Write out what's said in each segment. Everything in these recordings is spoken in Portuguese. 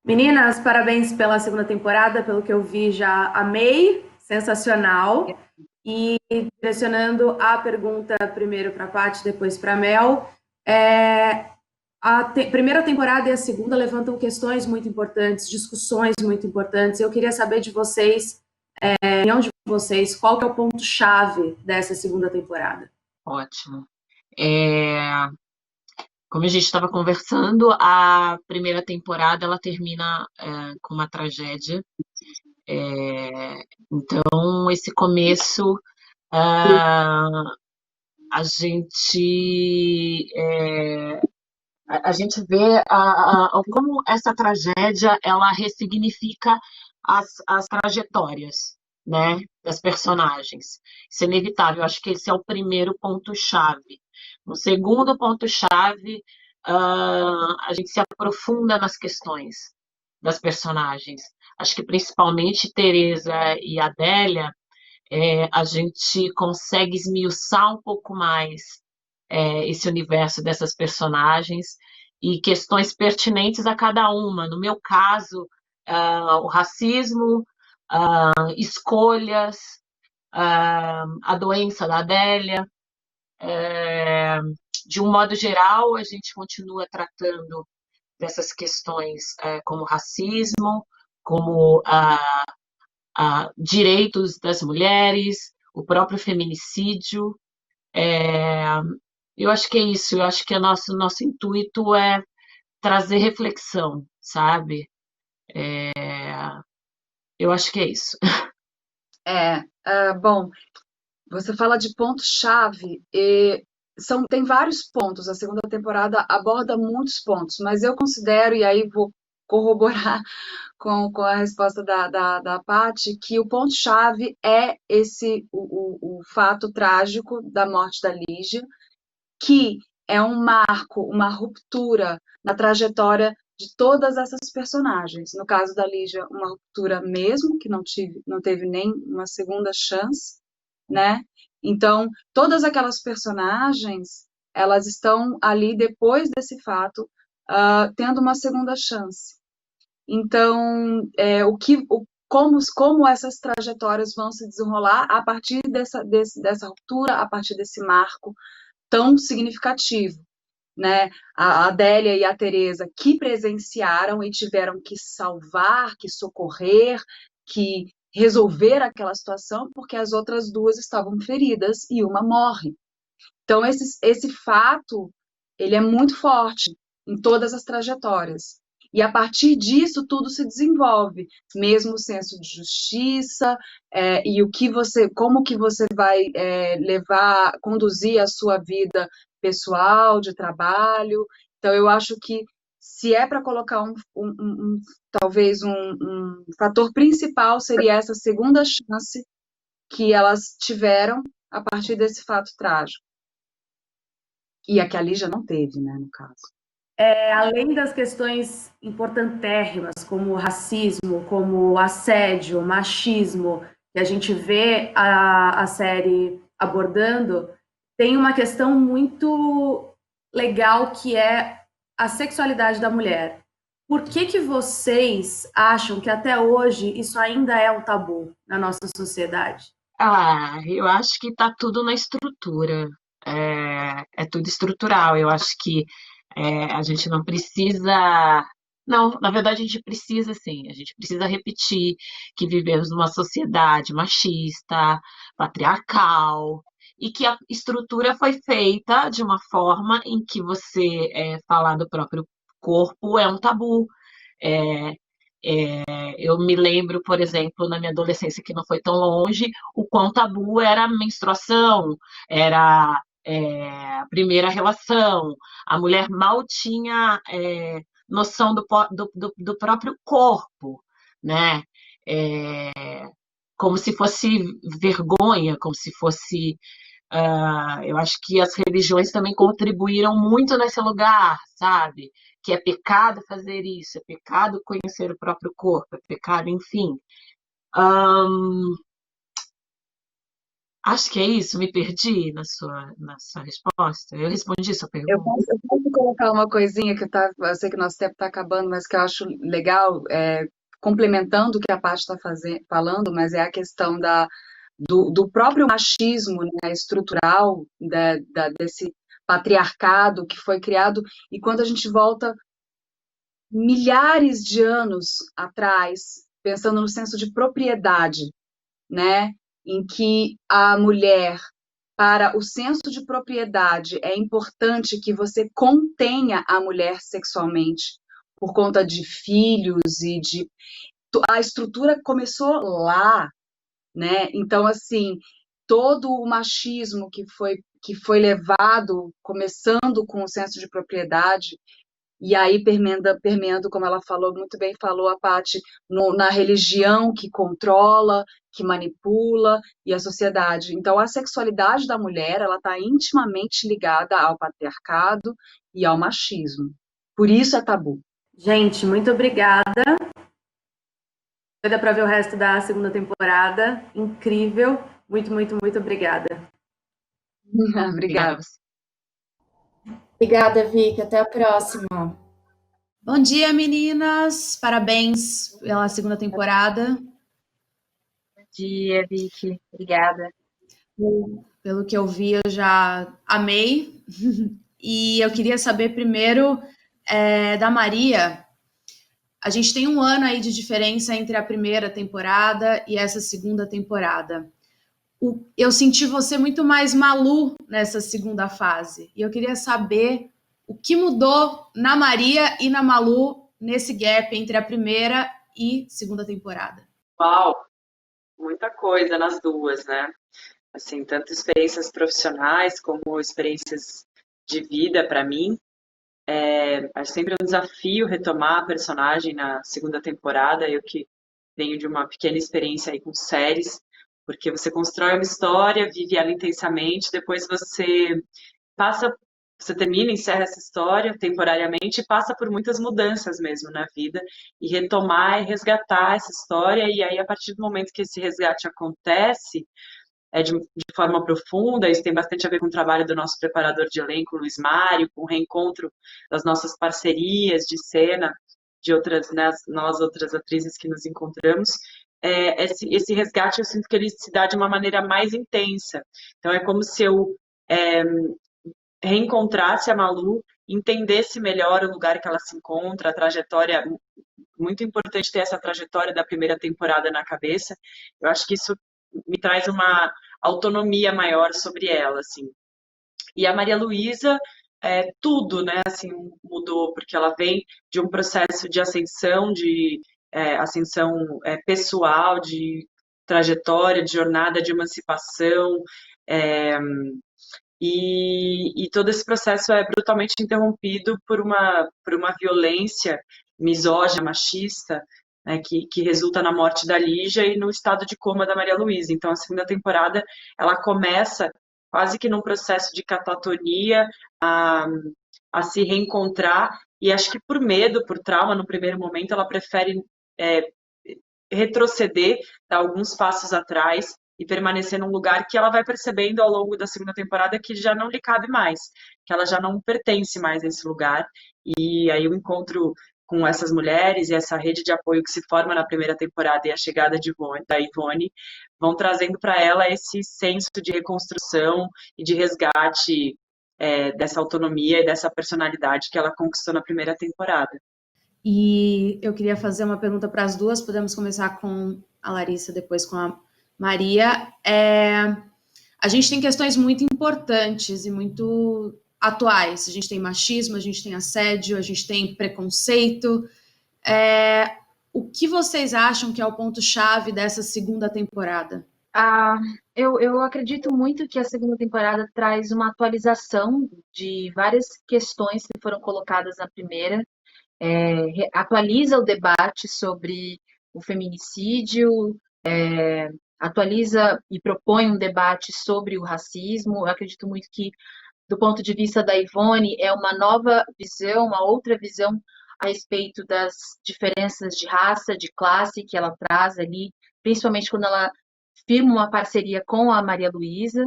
Meninas, parabéns pela segunda temporada, pelo que eu vi, já amei, sensacional. E direcionando a pergunta primeiro para a Paty, depois para a Mel, primeira temporada e a segunda levantam questões muito importantes, discussões muito importantes. Eu queria saber de vocês, opinião de vocês, qual que é o ponto-chave dessa segunda temporada? Ótimo. É, como a gente estava conversando, a primeira temporada ela termina com uma tragédia. Então, esse começo, ah, a gente a gente vê como essa tragédia ela ressignifica as trajetórias, né, das personagens. Isso é inevitável. Eu acho que esse é o primeiro ponto-chave. O segundo ponto-chave, a gente se aprofunda nas questões das personagens. Acho que principalmente Teresa e Adélia, a gente consegue esmiuçar um pouco mais esse universo dessas personagens e questões pertinentes a cada uma. No meu caso, o racismo, escolhas, a doença da Adélia. De um modo geral, a gente continua tratando dessas questões como racismo, como direitos das mulheres, o próprio feminicídio. Eu acho que é isso, eu acho que nosso intuito é trazer reflexão, sabe? Eu acho que é isso. Bom, você fala de ponto-chave, tem vários pontos, a segunda temporada aborda muitos pontos, mas eu considero, e aí vou corroborar com a resposta da Paty, que o ponto-chave é o fato trágico da morte da Lígia, que é um marco, uma ruptura na trajetória de todas essas personagens. No caso da Lígia, uma ruptura mesmo, que não teve nem uma segunda chance, né? Então, todas aquelas personagens, elas estão ali depois desse fato, tendo uma segunda chance. Então, como essas trajetórias vão se desenrolar a partir dessa ruptura, a partir desse marco tão significativo, né? A Adélia e a Teresa que presenciaram e tiveram que salvar, que socorrer, que resolver aquela situação, porque as outras duas estavam feridas e uma morre. Então, esse fato, ele é muito forte em todas as trajetórias. E a partir disso, tudo se desenvolve, mesmo o senso de justiça, e como que você vai conduzir a sua vida pessoal, de trabalho. Então, eu acho que se é para colocar talvez um fator principal, seria essa segunda chance que elas tiveram a partir desse fato trágico. E a que a Lígia não teve, né, no caso. Além das questões importantérrimas, como racismo, como assédio, machismo, que a gente vê a série abordando, tem uma questão muito legal que é a sexualidade da mulher. Por que vocês acham que até hoje isso ainda é um tabu na nossa sociedade? Eu acho que está tudo na estrutura. É tudo estrutural. Eu acho que a gente não precisa. Não, na verdade, a gente precisa sim. A gente precisa repetir que vivemos numa sociedade machista, patriarcal, e que a estrutura foi feita de uma forma em que você falar do próprio corpo é um tabu. É, eu me lembro, por exemplo, na minha adolescência, que não foi tão longe, o quão tabu era a menstruação, era a primeira relação. A mulher mal tinha noção do próprio corpo, né? É, como se fosse vergonha, como se fosse. Eu acho que as religiões também contribuíram muito nesse lugar, sabe? Que é pecado fazer isso, é pecado conhecer o próprio corpo, é pecado, enfim. Hum, Acho que é isso, me perdi na sua resposta. Eu respondi sua pergunta. Eu posso colocar uma coisinha eu sei que nosso tempo está acabando, mas que eu acho legal, complementando o que a Paty está falando, mas é a questão do próprio machismo, né, estrutural, desse patriarcado que foi criado, e quando a gente volta milhares de anos atrás, pensando no senso de propriedade, né, em que a mulher, para o senso de propriedade, é importante que você contenha a mulher sexualmente, por conta de filhos e de. A estrutura começou lá, né? Então, assim, todo o machismo que foi levado, começando com o senso de propriedade, e aí permeando, como ela falou, muito bem falou a Paty, na religião que controla, que manipula, e a sociedade. Então, a sexualidade da mulher, ela está intimamente ligada ao patriarcado e ao machismo. Por isso é tabu. Gente, muito obrigada. Doida para ver o resto da segunda temporada. Incrível. Muito, muito, muito obrigada. Obrigada. Obrigada, Vicky. Até a próxima. Bom dia, meninas. Parabéns pela segunda temporada. Bom dia, Vicky. Obrigada. Pelo que eu vi, eu já amei. E eu queria saber primeiro da Maria. A gente tem um ano aí de diferença entre a primeira temporada e essa segunda temporada. Eu senti você muito mais Malu nessa segunda fase. E eu queria saber o que mudou na Maria e na Malu nesse gap entre a primeira e segunda temporada. Uau, muita coisa nas duas, né? Assim, tanto experiências profissionais como experiências de vida para mim. É sempre um desafio retomar a personagem na segunda temporada. Eu que venho de uma pequena experiência aí com séries, porque você constrói uma história, vive ela intensamente, depois você termina, encerra essa história temporariamente e passa por muitas mudanças mesmo na vida, e retomar e resgatar essa história, e aí a partir do momento que esse resgate acontece, de forma profunda, isso tem bastante a ver com o trabalho do nosso preparador de elenco, Luiz Mário, com o reencontro das nossas parcerias de cena, de outras, né, nós outras atrizes que nos encontramos, esse resgate eu sinto que ele se dá de uma maneira mais intensa. Então é como se eu reencontrasse a Malu, entendesse melhor o lugar que ela se encontra, a trajetória, muito importante ter essa trajetória da primeira temporada na cabeça. Eu acho que isso me traz uma autonomia maior sobre ela, assim. E a Maria Luísa, tudo, né, assim, mudou, porque ela vem de um processo de ascensão, pessoal, de trajetória, de jornada de emancipação, e todo esse processo é brutalmente interrompido por uma violência misógina, machista, né, que resulta na morte da Lígia e no estado de coma da Maria Luísa. Então, a segunda temporada, ela começa quase que num processo de catatonia, a se reencontrar, e acho que por medo, por trauma, no primeiro momento, ela prefere retroceder, dar alguns passos atrás, e permanecer num lugar que ela vai percebendo ao longo da segunda temporada que já não lhe cabe mais, que ela já não pertence mais a esse lugar. E aí o encontro com essas mulheres e essa rede de apoio que se forma na primeira temporada e a chegada da Ivone vão trazendo para ela esse senso de reconstrução e de resgate dessa autonomia e dessa personalidade que ela conquistou na primeira temporada. E eu queria fazer uma pergunta para as duas, podemos começar com a Larissa, depois com a Maria. A gente tem questões muito importantes e muito atuais. A gente tem machismo, a gente tem assédio, a gente tem preconceito. O que vocês acham que é o ponto-chave dessa segunda temporada? Eu acredito muito que a segunda temporada traz uma atualização de várias questões que foram colocadas na primeira, atualiza o debate sobre o feminicídio, atualiza e propõe um debate sobre o racismo. Eu acredito muito que, do ponto de vista da Ivone, é uma nova visão, uma outra visão a respeito das diferenças de raça, de classe que ela traz ali, principalmente quando ela firma uma parceria com a Maria Luísa.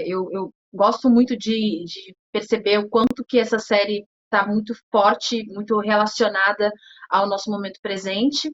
Eu gosto muito de perceber o quanto que essa série está muito forte, muito relacionada ao nosso momento presente.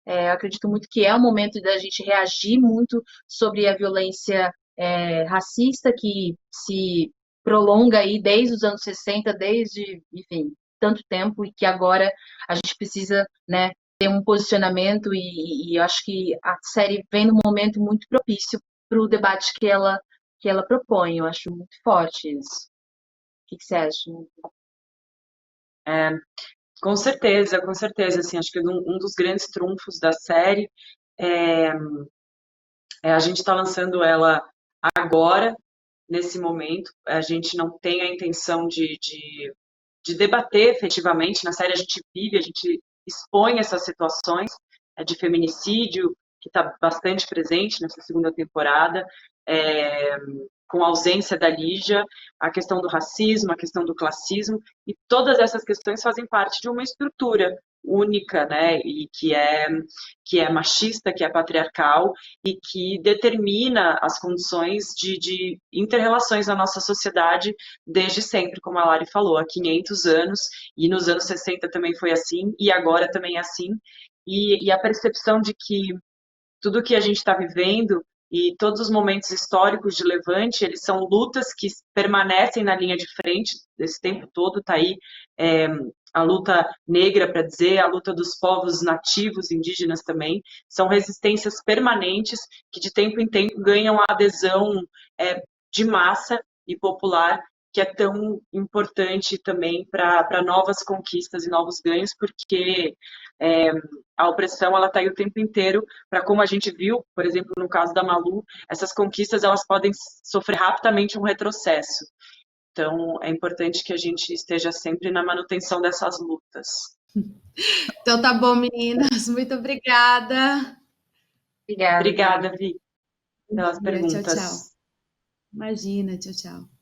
Eu acredito muito que é o momento da gente reagir muito sobre a violência racista que se prolonga aí desde os anos 60, desde, enfim, tanto tempo, e que agora a gente precisa, né, ter um posicionamento, e eu acho que a série vem num momento muito propício para o debate que ela propõe. Eu acho muito forte isso. O que você acha? Com certeza, com certeza. Assim, acho que um dos grandes trunfos da série é, a gente está lançando ela agora, nesse momento. A gente não tem a intenção de debater efetivamente. Na série a gente vive, a gente expõe essas situações de feminicídio, que está bastante presente nessa segunda temporada, é, com a ausência da Lígia, a questão do racismo, a questão do classismo, e todas essas questões fazem parte de uma estrutura única, né, e que é machista, que é patriarcal, e que determina as condições de inter-relações na nossa sociedade desde sempre, como a Lari falou, há 500 anos, e nos anos 60 também foi assim, e agora também é assim, e a percepção de que tudo que a gente está vivendo e todos os momentos históricos de levante, eles são lutas que permanecem na linha de frente desse tempo todo, está aí a luta negra, para dizer, a luta dos povos nativos, indígenas também, são resistências permanentes que de tempo em tempo ganham a adesão de massa e popular, que é tão importante também para novas conquistas e novos ganhos, porque a opressão ela está aí o tempo inteiro, para como a gente viu, por exemplo, no caso da Malu, essas conquistas elas podem sofrer rapidamente um retrocesso. Então, é importante que a gente esteja sempre na manutenção dessas lutas. Então tá bom, meninas. Muito obrigada. Obrigada. Obrigada, Vi, pelas Tchau, perguntas. tchau. Imagina, tchau, tchau.